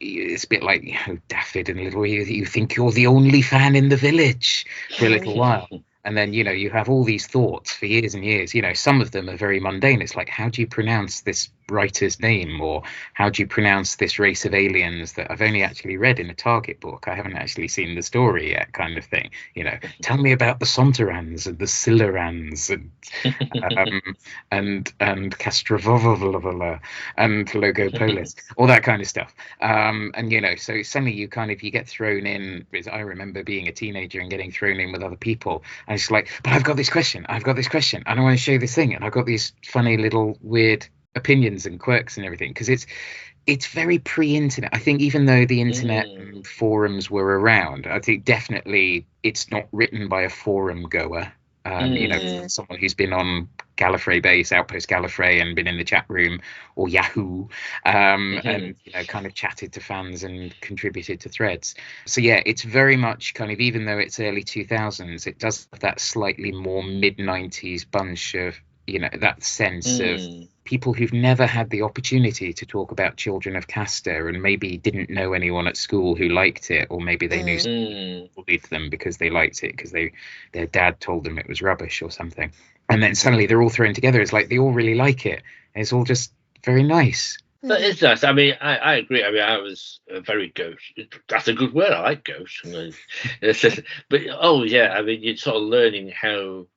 it's a bit like, Daffyd and Little, you think you're the only fan in the village for a little while. And then, you have all these thoughts for years and years. Some of them are very mundane. It's like, how do you pronounce this writer's name? Or how do you pronounce this race of aliens that I've only actually read in a Target book? I haven't actually seen the story yet, kind of thing. Tell me about the Sontarans and the Silurans and Castrovovla and Logopolis, all that kind of stuff. So suddenly you get thrown in. I remember being a teenager and getting thrown in with other people. And it's like, but I've got this question, and I want to show you this thing, and I've got these funny little weird opinions and quirks and everything, because it's very pre-internet. I think even though the internet forums were around, I think definitely it's not written by a forum goer. Someone who's been on Gallifrey base, Outpost Gallifrey, and been in the chat room or Yahoo, and kind of chatted to fans and contributed to threads. So yeah, it's very much kind of, even though it's early 2000s, it does have that slightly more mid-90s bunch of, that sense of people who've never had the opportunity to talk about Children of Castor and maybe didn't know anyone at school who liked it, or maybe they knew someone who bullied them because they liked it because their dad told them it was rubbish or something. And then suddenly they're all thrown together. It's like they all really like it. And it's all just very nice. But it's nice. I mean, I agree. I mean, I was very gauche. That's a good word. I like gauche. But I mean, you're sort of learning how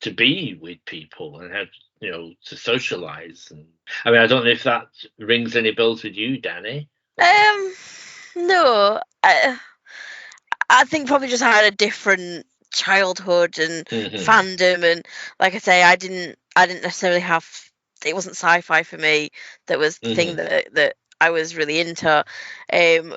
to be with people and how to socialize. And I mean, I don't know if that rings any bells with you, Danny. No, I think probably just had a different childhood and fandom, and like I say, I didn't necessarily have. It wasn't sci-fi for me that was the thing that I was really into,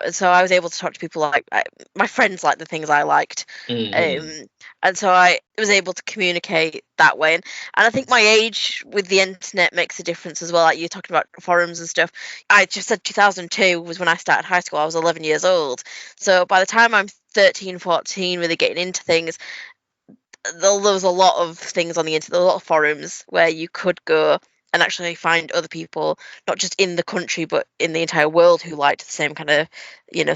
so I was able to talk to people like my friends liked the things I liked, and so I was able to communicate that way. And I think my age with the internet makes a difference as well. Like you're talking about forums and stuff. I just said 2002 was when I started high school. I was 11 years old. So by the time I'm 13, 14, really getting into things, there was a lot of things on the internet, a lot of forums where you could go and actually find other people, not just in the country, but in the entire world who liked the same kind of,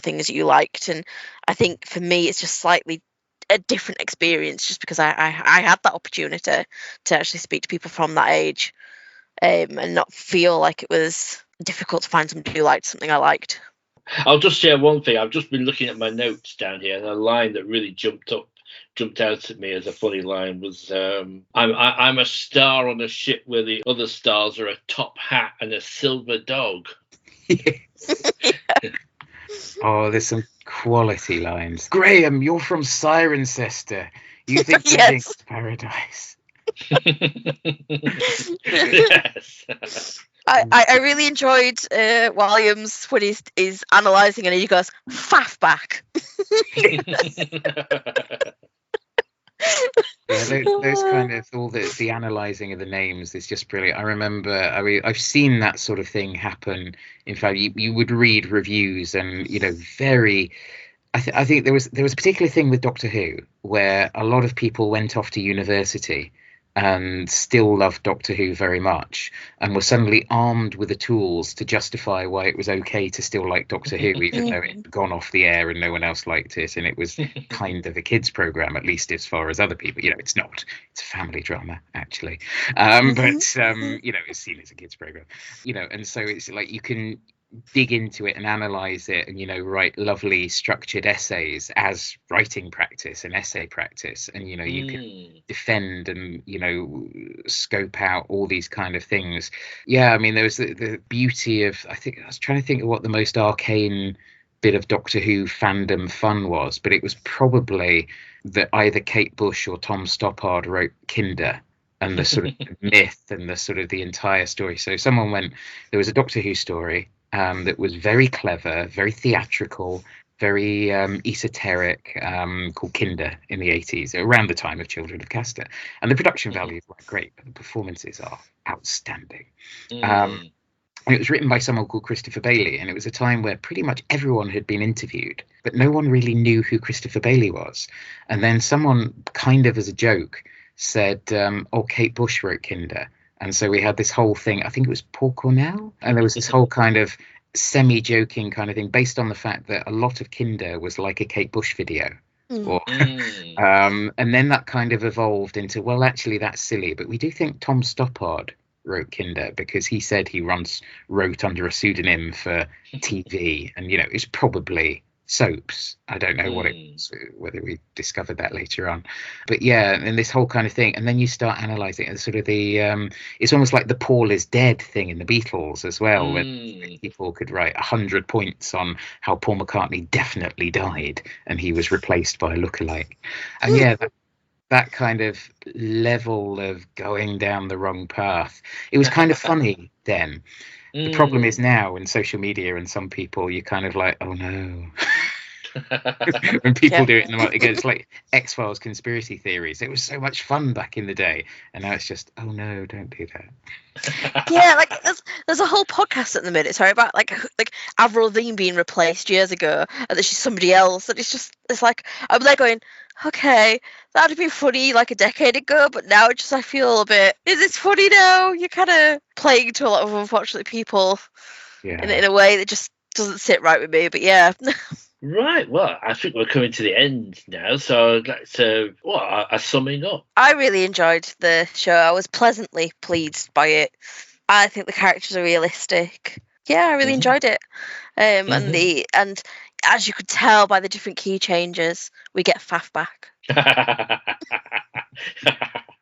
things that you liked. And I think for me, it's just slightly a different experience just because I had that opportunity to actually speak to people from that age, and not feel like it was difficult to find somebody who liked something I liked. I'll just share one thing. I've just been looking at my notes down here, and a line that really jumped out at me as a funny line was, I'm a star on a ship where the other stars are a top hat and a silver dog. Oh, there's some quality lines. Graham, you're from Cirencester. You think it's paradise. Yes. I really enjoyed Williams when he's analysing and he goes, faff back. Those kind of, all the analysing of the names is just brilliant. I remember, I've seen that sort of thing happen. In fact, you would read reviews and, very... I think there was a particular thing with Doctor Who where a lot of people went off to university and still loved Doctor Who very much and were suddenly armed with the tools to justify why it was okay to still like Doctor Who, even though it had gone off the air and no one else liked it, and it was kind of a kids program, at least as far as other people. It's not. It's a family drama, actually. But it's seen as a kids program. And so it's like you can dig into it and analyze it and write lovely structured essays as writing practice and essay practice, and you can defend and scope out all these kind of things. I mean, there was the beauty of, I was trying to think of what the most arcane bit of Doctor Who fandom fun was, but it was probably that either Kate Bush or Tom Stoppard wrote Kinder and the sort of myth and the sort of the entire story. So there was a Doctor Who story that was very clever, very theatrical, very esoteric, called Kinder in the 80s, around the time of Children of Castor. And the production values were great, but the performances are outstanding. And it was written by someone called Christopher Bailey, and it was a time where pretty much everyone had been interviewed, but no one really knew who Christopher Bailey was. And then someone, kind of as a joke, said, Kate Bush wrote Kinder. And so we had this whole thing, I think it was Paul Cornell, and there was this whole kind of semi-joking kind of thing based on the fact that a lot of Kinder was like a Kate Bush video. And then that kind of evolved into, well, actually, that's silly, but we do think Tom Stoppard wrote Kinder because he said he once wrote under a pseudonym for TV, and, it's probably soaps. I don't know what it was, whether we discovered that later on, but and this whole kind of thing, and then you start analysing and sort of the it's almost like the Paul is dead thing in the Beatles as well, where people could write 100 points on how Paul McCartney definitely died and he was replaced by a lookalike, and that kind of level of going down the wrong path, it was kind of funny then. The problem is now in social media and some people, you're kind of like, oh no. When people do it it's like X-Files conspiracy theories. It was so much fun back in the day, and now it's just, oh no, don't do that. Yeah, like there's a whole podcast at the minute, sorry, about like Avril Lavigne being replaced years ago, and that she's somebody else. And it's like I'm there going, okay, that'd have been funny like a decade ago, but now it just I feel a bit. Is it funny now? You're kind of playing to a lot of unfortunate people, in a way that just doesn't sit right with me. But yeah. Right, well, I think we're coming to the end now, so I'd like to, a summing up. I really enjoyed the show. I was pleasantly pleased by it. I think the characters are realistic. Yeah, I really enjoyed it. And as you could tell by the different key changes, we get Faff back.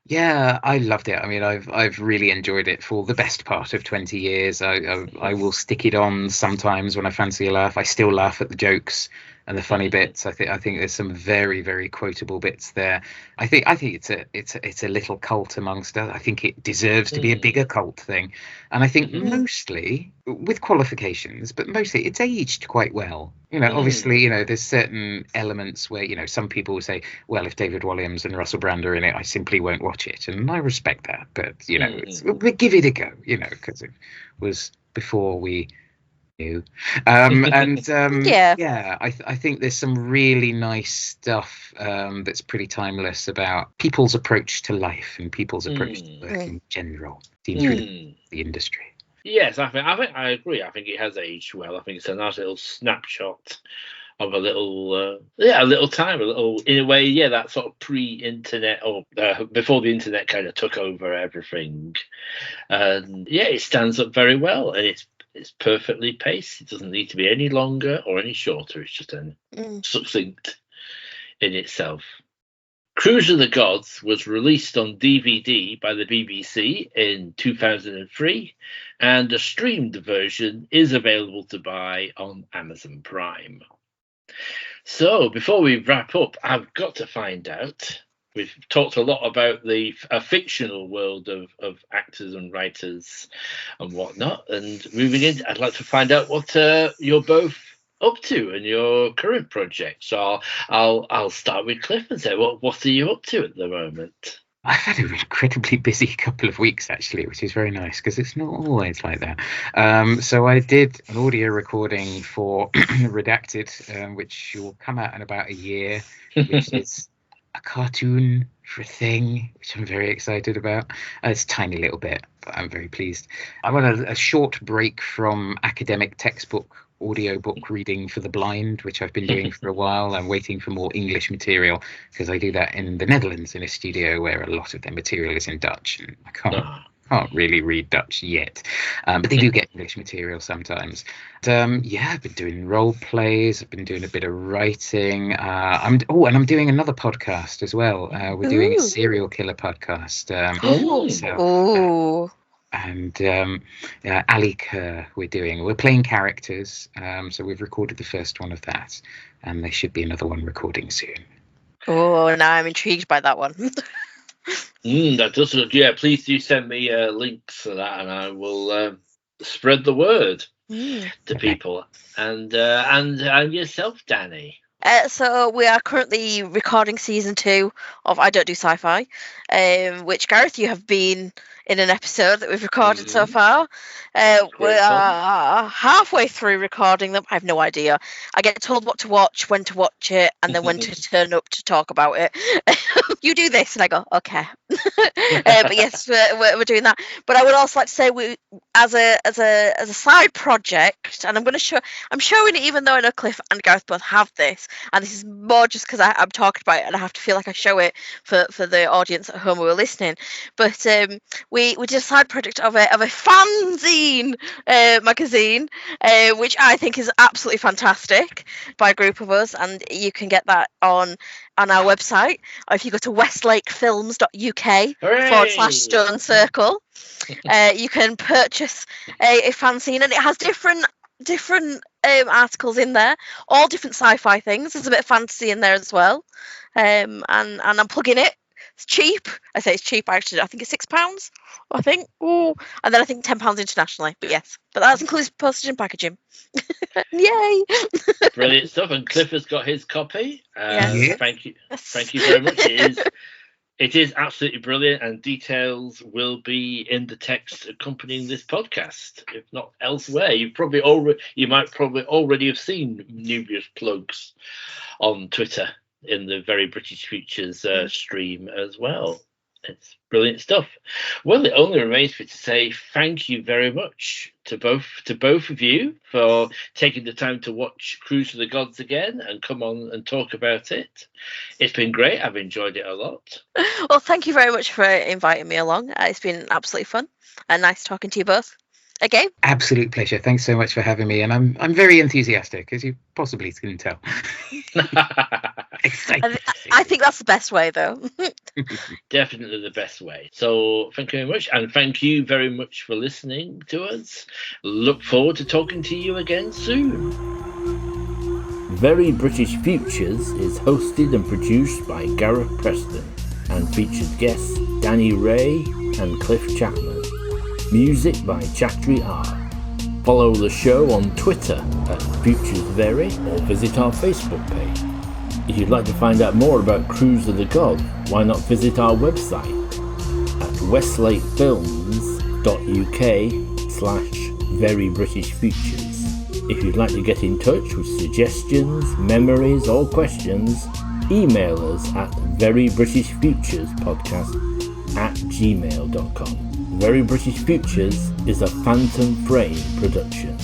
Yeah, I loved it. I mean, I've really enjoyed it for the best part of 20 years. I will stick it on sometimes when I fancy a laugh. I still laugh at the jokes and the funny bits. I think there's some very, very quotable bits there. I think it's a little cult amongst us. I think it deserves to be a bigger cult thing. And I think mostly, with qualifications, but mostly it's aged quite well. Obviously, there's certain elements where, some people will say, well, if David Walliams and Russell Brand are in it, I simply won't watch it. And I respect that. But, we give it a go, because it was before we knew. Yeah, I think there's some really nice stuff that's pretty timeless about people's approach to life and people's approach to work in general, seen through the industry. Yes, I think I agree. I think it has aged well. I think it's a nice little snapshot of a little time, in a way, that sort of pre-internet or before the internet kind of took over everything. And it stands up very well, and it's perfectly paced. It doesn't need to be any longer or any shorter. It's just succinct in itself. Cruise of the Gods was released on DVD by the BBC in 2003, and a streamed version is available to buy on Amazon Prime. So, before we wrap up, I've got to find out. We've talked a lot about the fictional world of actors and writers and whatnot, and moving in, I'd like to find out what you're both up to in your current project. So I'll start with Cliff and say, what are you up to at the moment? I've had an incredibly busy couple of weeks, actually, which is very nice because it's not always like that. So I did an audio recording for Redacted, which will come out in about a year, which is a cartoon for a thing, which I'm very excited about. It's a tiny little bit, but I'm very pleased. I'm on a short break from academic textbook audiobook reading for the blind, which I've been doing for a while. I'm waiting for more English material because I do that in the Netherlands in a studio where a lot of their material is in Dutch, and I can't really read Dutch yet, but they do get English material sometimes. I've been doing role plays. I've been doing a bit of writing. I'm doing another podcast as well. We're doing a serial killer podcast. And Ali Kerr we're playing characters, so we've recorded the first one of that, and there should be another one recording soon. Oh, now I'm intrigued by that one. That does look, please do send me links to that, and I will spread the word to people. And yourself, Danny. So we are currently recording season 2 of I Don't Do Sci-Fi, which, Gareth, you have been in an episode that we've recorded so far. We are halfway through recording them. I have no idea. I get told what to watch, when to watch it, and then when to turn up to talk about it. You do this, and I go, okay. But yes, we're doing that. But I would also like to say, we, as a side project, and I'm showing it even though I know Cliff and Gareth both have this, and this is more just because I'm talking about it and I have to feel like I show it for the audience at home who are listening. But we did a side project of a fanzine magazine, which I think is absolutely fantastic, by a group of us, and you can get that on our website, or if you go to westlakefilms.uk/Stone Circle, you can purchase a fanzine, and it has different articles in there, all different sci-fi things. There's a bit of fantasy in there as well, and I'm plugging it. It's cheap. I say it's cheap. Actually, I think it's £6. I think. Ooh. And then I think £10 internationally. But yes, but that includes postage and packaging. Yay! Brilliant stuff. And Cliff has got his copy. Yes. Thank you very much. It is absolutely brilliant, and details will be in the text accompanying this podcast, if not elsewhere. You might probably already have seen numerous plugs on Twitter in the Very British Futures stream as well. It's brilliant stuff. Well, it only remains for me to say thank you very much to both of you for taking the time to watch Cruise of the Gods again and come on and talk about it. It's been great. I've enjoyed it a lot. Well, thank you very much for inviting me along. It's been absolutely fun and nice talking to you both. Okay. Absolute pleasure. Thanks so much for having me, and I'm very enthusiastic, as you possibly can tell. Excited. I think that's the best way, though. Definitely the best way. So thank you very much, and thank you very much for listening to us. Look forward to talking to you again soon. Very British Futures is hosted and produced by Gareth Preston and featured guests Danny Ray and Cliff Chapman. Music by Chattery Art. Follow the show on Twitter at FuturesVery or visit our Facebook page. If you'd like to find out more about Cruise of the Gods, why not visit our website at westlatefilms.uk/verybritishfutures. If you'd like to get in touch with suggestions, memories or questions, email us at verybritishfuturespodcast@gmail.com. Very British Futures is a Phantom Frame production.